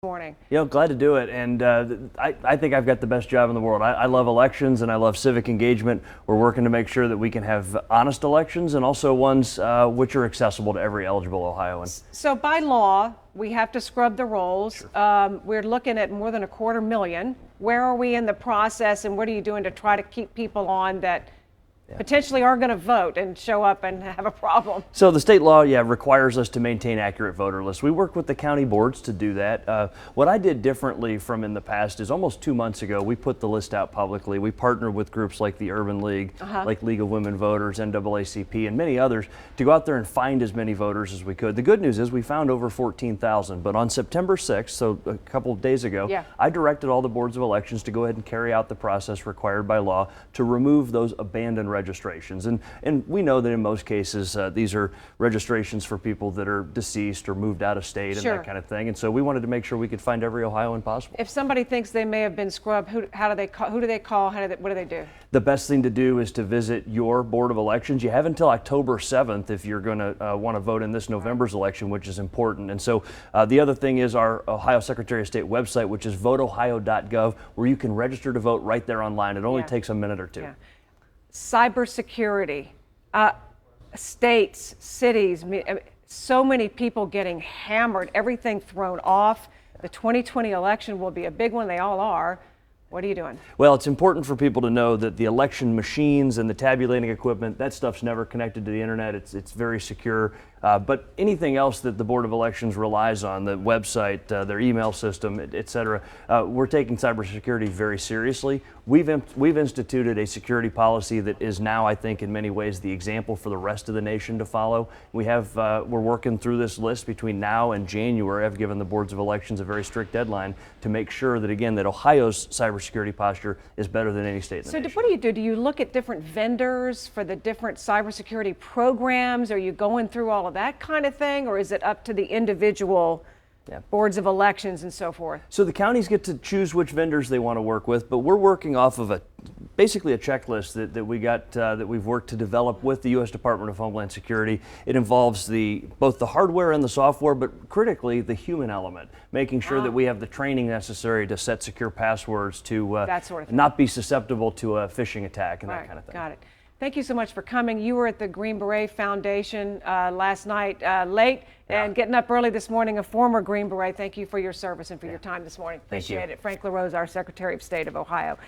morning. Glad to do it, and I think I've got the best job in the world. I love elections and I love civic engagement. We're working to make sure that we can have honest elections and also ones which are accessible to every eligible Ohioan. So by law, we have to scrub the rolls. Sure. We're looking at more than 250,000. Where are we in the process, and what are you doing to try to keep people on that potentially are going to vote and show up and have a problem? So the state law, requires us to maintain accurate voter lists. We work with the county boards to do that. What I did differently from in the past is almost 2 months ago, we put the list out publicly. We partnered with groups like the Urban League, like League of Women Voters, NAACP, and many others to go out there and find as many voters as we could. The good news is we found over 14,000, but on September 6th, so a couple of days ago, I directed all the boards of elections to go ahead and carry out the process required by law to remove those abandoned registrations. And we know that in most cases these are registrations for people that are deceased or moved out of state and that kind of thing. And so we wanted to make sure we could find every Ohioan possible. If somebody thinks they may have been scrubbed, who do they call? What do they do? The best thing to do is to visit your board of elections. You have until October 7th if you're going to want to vote in this November's election, which is important. And so the other thing is our Ohio Secretary of State website, which is voteohio.gov, where you can register to vote right there online. It only takes a minute or two. Cybersecurity, states, cities, so many people getting hammered, everything thrown off. The 2020 election will be a big one. They all are. What are you doing? Well, it's important for people to know that the election machines and the tabulating equipment, that stuff's never connected to the internet. It's very secure. But anything else that the Board of Elections relies on, the website, their email system, et cetera, we're taking cybersecurity very seriously. We've instituted a security policy that is now, I think, in many ways the example for the rest of the nation to follow. We're working through this list between now and January. I've given the boards of elections a very strict deadline to make sure that, again, that Ohio's cybersecurity posture is better than any state in the nation. So what do you do? Do you look at different vendors for the different cybersecurity programs? Are you going through all of that kind of thing, or is it up to the individual boards of elections and so forth? So the counties get to choose which vendors they want to work with, but we're working off of basically a checklist that we got that we've worked to develop with the U.S. Department of Homeland Security. It involves both the hardware and the software, but critically the human element, making sure that we have the training necessary to set secure passwords to that sort of thing. Not be susceptible to a phishing attack and that kind of thing. Got it. Thank you so much for coming. You were at the Green Beret Foundation last night late and getting up early this morning, a former Green Beret. Thank you for your service and for your time this morning. Appreciate it. Frank LaRose, our Secretary of State of Ohio.